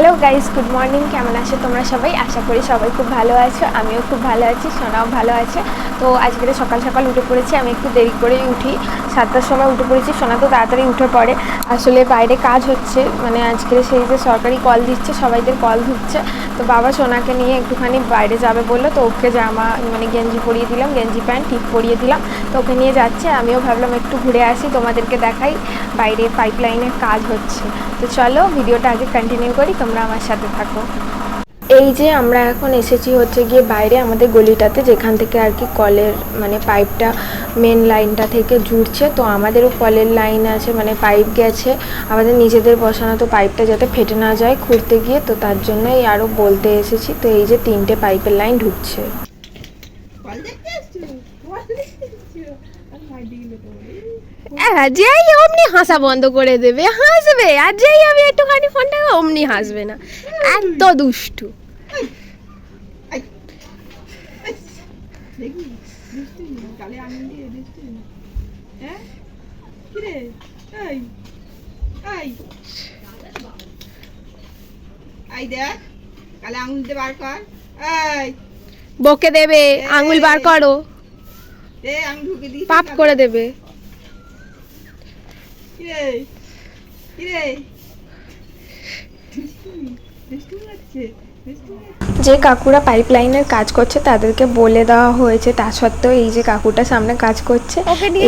Hello guys, good morning. কেমন আছো তোমরা সবাই? আশা করি সবাই খুব ভালো আছো। আমিও খুব ভালো আছি, সোনাও ভালো আছে। তো আজকে সকাল সকাল উঠে পড়েছি। আমি একটু দেরি করেই উঠি, 7টার সময় উঠে পড়েছি। সোনা তো তাড়াতাড়ি উঠে পড়ে। আসলে বাইরে কাজ হচ্ছে, মানে আজকে সেই যে সরকারি কল দিচ্ছে, সবাইদের কল ধুচ্ছে। তো বাবা সোনাকে নিয়ে একটুখানি বাইরে যাবে বললো, তো ওকে জামা মানে গেঞ্জি পরিয়ে দিলাম, গেঞ্জি প্যান্ট ঠিক পরিয়ে দিলাম। তো ওকে নিয়ে যাচ্ছে। আমিও ভাবলাম একটু ঘুরে আসি, তোমাদেরকে দেখাই বাইরে পাইপলাইনের কাজ হচ্ছে। তো চলো ভিডিওটা আগে কন্টিনিউ করি, তোমরা আমার সাথে থাকো। এই যে আমরা এখন এসেছি হচ্ছে গিয়ে বাইরে আমাদের গলিটাতে, যেখান থেকে আর কি কলের মানে পাইপটা মেন লাইনটা থেকে জুড়ছে। তো আমাদেরও কলের লাইন আছে, মানে পাইপ গেছে আমাদের নিজেদের বসানো, তো পাইপটা যাতে ফেটে না যায় খুঁড়তে গিয়ে, তো তার জন্যই আরও বলতে এসেছি। তো এই যে 3টে পাইপের লাইন ঢুকছে। যেই অমনি হাসা বন্ধ করে দেবে, হাসবে, আর যেই আমি একটুখানি ফোনটা অমনি হাসবে না, এত দুষ্টু। বকে দেবে, আঙুল বার করো, পাপ করে দেবে। যে কাকুরা পাইপলাইনের কাজ করছে তাদেরকে বলে দেওয়া হয়েছে, তা সত্ত্বেও এই যে কাকুটা সামনে কাজ করছে,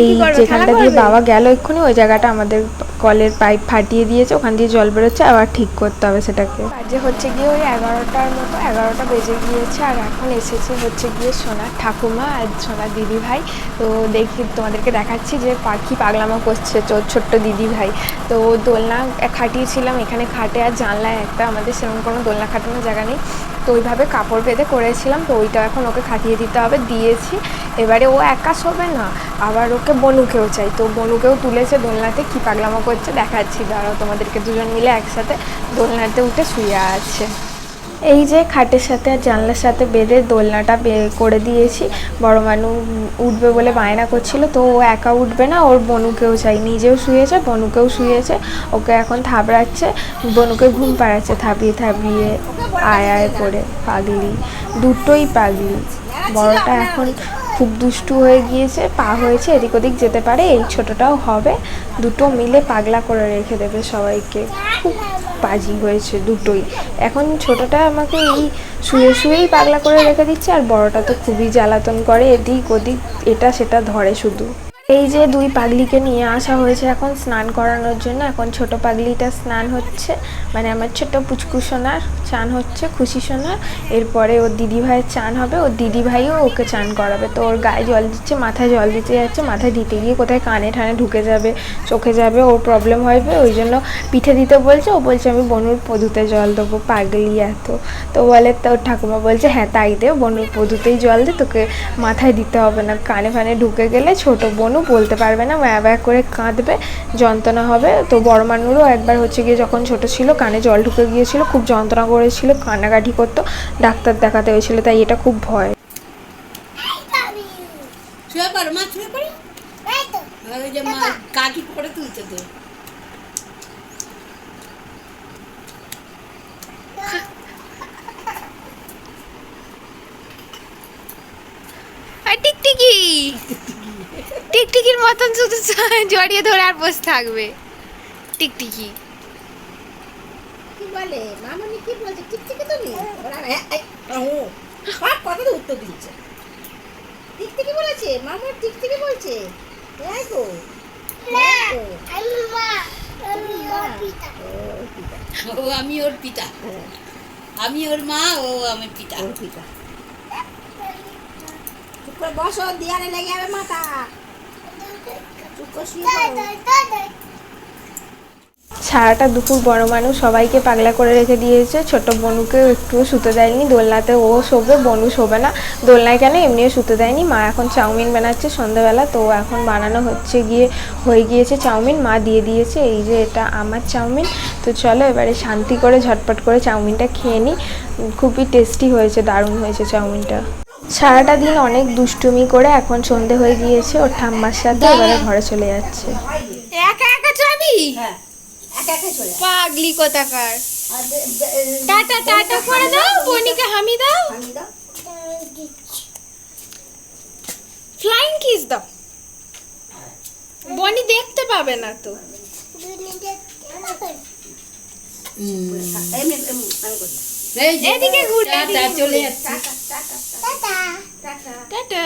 এই যেখানটা দিয়ে বাবা গেল এক্ষুনি, ওই জায়গাটা আমাদের কলের পাইপ ফাটিয়ে দিয়েছে, ওখান দিয়ে জল বেরোচ্ছে, আবার ঠিক করতে হবে সেটাকে। বাজে হচ্ছে গিয়ে ওই 11টার মতো, 11টা বেজে গিয়েছে। আর এখন এসেছে হচ্ছে গিয়ে সোনার ঠাকুমা আর সোনার দিদি ভাই। তো দেখি তোমাদেরকে দেখাচ্ছি যে পাখি পাগলামো করছে ছোট্ট দিদি ভাই। তো দোলনা খাটিয়েছিলাম এখানে, খাটে আর জানলায় একটা, আমাদের সেরকম কোনো দোলনা খাটানোর জায়গা নেই, তো ওইভাবে কাপড় বেঁধে করেছিলাম। তো ওইটা এখন ওকে খাটিয়ে দিতে হবে, দিয়েছি। এবারে ও একা শোবে না, আবার ওকে বনুকেও চাই, তো বনুকেও তুলেছে দোলনাতে, কী পাগলামো করছে দেখাচ্ছি, দাঁড়াও তোমাদেরকে। দুজন মিলে একসাথে দোলনাতে উঠে শুয়ে আছে। এই যে খাটের সাথে আর জানলার সাথে বেঁধে দোলনাটা করে দিয়েছি। বড় মানু উঠবে বলে বায়না করছিল, তো ও একা উঠবে না, ওর বনুকেও চাই। নিজেও শুয়েছে, বনুকেও শুয়েছে, ওকে এখন থাবড়াচ্ছে, বনুকে ঘুম পাড়াচ্ছে থাবিয়ে থাবিয়ে, আয় আয় করে। পাগলি, দুটোই পাগলি। বড়টা এখন খুব দুষ্টু হয়ে গিয়েছে, পা হয়েছে, এদিক ওদিক যেতে পারে, এই ছোটটাও হবে, দুটো মিলে পাগলা করে রেখে দেবে সবাইকে। খুব পাজি হয়েছে দুটোই। এখন ছোটটা আমাকে এই শুয়ে শুয়েই পাগলা করে রেখে দিচ্ছে, আর বড়টা তো খুবই জ্বালাতন করে, এদিক ওদিক এটা সেটা ধরে শুধু। এই যে দুই পাগলিকে নিয়ে আসা হয়েছে এখন স্নান করানোর জন্য। এখন ছোট পাগলিটা স্নান হচ্ছে, মানে আমার ছোট পুচকু সোনার চান হচ্ছে, খুশি সোনার। এরপরে ওর দিদিভাইয়ের চান হবে, ওর দিদিভাইও ওকে চান করাবে। তো ওর গায়ে জল দিচ্ছে, মাথায় জল দিতে যাচ্ছে, মাথায় দিতে গিয়ে কোথায় কানে ঠানে ঢুকে যাবে, চোখে যাবে, ওর প্রবলেম হবে, ওই জন্য পিঠে দিতে বলছে। ও বলছে আমি বনুর পদুতে জল দেবো, পাগলি এত। তো বলে, তো ওর ঠাকুমা বলছে হ্যাঁ তাই দে, বনুর পদুতেই জল দে, তোকে মাথায় দিতে হবে না, কানে ফানে ঢুকে গেলে ছোট বনু বলতে পারবে না, ব্যা ব্যা করে কাঁদবে, যন্ত্রণা হবে। তো বড় মানুরও একবার হচ্ছে গিয়ে যখন ছোট ছিল কানে জল ঢুকে গিয়েছিল, খুব যন্ত্রণা করেছিল, কান্নাকাটি করতো, ডাক্তার দেখাতে হয়েছিল, তাই এটা খুব ভয়। টিকটিকি, টিকটিকির মতন শুধু জড়িয়ে ধরে আর বসে থাকবে। টিকটিকি কি বলে মামনি, কি বলছে? টিকটিকি তো নেই, কথা তো উত্তর দিচ্ছে। টিকটিকি বলেছে, মামুর টিকটিকি বলছে। তাই গো, আমি ওর পিতা, আমি ওর মা, ও আমার পিতা। চুপ করে বসো, দেয়ালে লেগে যাবে মাথা। চুপ করে শুয়ে পড়ো। সারাটা দুপুর বড় মানুষ সবাইকে পাগলা করে রেখে দিয়েছে, ছোট বনুকেও একটুও শুতে দেয়নি। দোলনাতে ও শোবে, বনু শোবে না। দোলনায় কেন, এমনিও শুতে দেয়নি। মা এখন চাউমিন বানাচ্ছে সন্ধ্যাবেলা, তো এখন বানানো হচ্ছে গিয়ে, হয়ে গিয়েছে চাউমিন, মা দিয়ে দিয়েছে। এই যে এটা আমার চাউমিন। তো চলো এবারে শান্তি করে ঝটপট করে চাউমিনটা খেয়ে নিই। খুবই টেস্টি হয়েছে, দারুণ হয়েছে চাউমিনটা। সারাটা দিন অনেক দুষ্টুমি করে এখন সন্ধে হয়ে গিয়েছে, ওর ঠাম্মার সাথে এবারে ঘরে চলে যাচ্ছে। একা একা যাবি? হ্যাঁ, একা একা চলে। পাগলি কোথাকার। আর টাটা টাটা করে দাও, বনিকে হামি দাও, আমি দাও ফ্লাইং কিস দাও। বনি দেখতে পাবে না তো। আমি করি এই যে, এদিকে ঘুরে, টাটা, এদিকে চলে ঘুরে। যাচ্ছে। টাটা।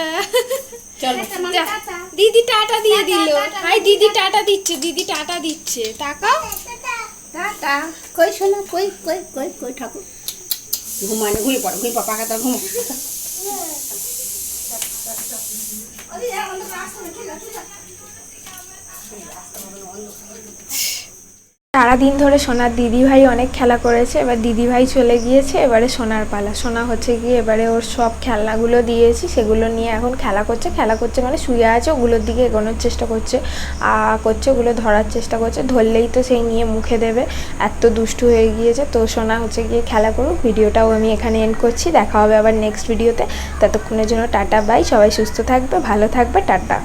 চলো যা, দিদি টাটা দিয়ে দিল। হাই দিদি টাটা দিচ্ছে, দিদি টাটা দিচ্ছে, তাকাও। টাটা কই শোনা, কই কই কই কই ঠাকুর ঘুমানে, ঘুমিয়ে পড়ো পাকাটা ঘুমো। সারাদিন ধরে সোনার দিদিভাই অনেক খেলা করেছে, এবার দিদিভাই চলে গিয়েছে, এবারে সোনার পালা। সোনা হচ্ছে গিয়ে এবারে ওর সব খেলনাগুলো দিয়েছি, সেগুলো নিয়ে এখন খেলা করছে মানে শুয়ে আছে, ওগুলোর দিকে এগোনোর চেষ্টা করছে, ওগুলো ধরার চেষ্টা করছে, ধরলেই তো সেই নিয়ে মুখে দেবে, এত দুষ্টু হয়ে গিয়েছে। তো সোনা হচ্ছে গিয়ে খেলা করুক, ভিডিওটাও আমি এখানে এন্ড করছি, দেখা হবে আবার নেক্সট ভিডিওতে। ততক্ষণের জন্য টাটা বাই, সবাই সুস্থ থাকবে, ভালো থাকবে, টাটা।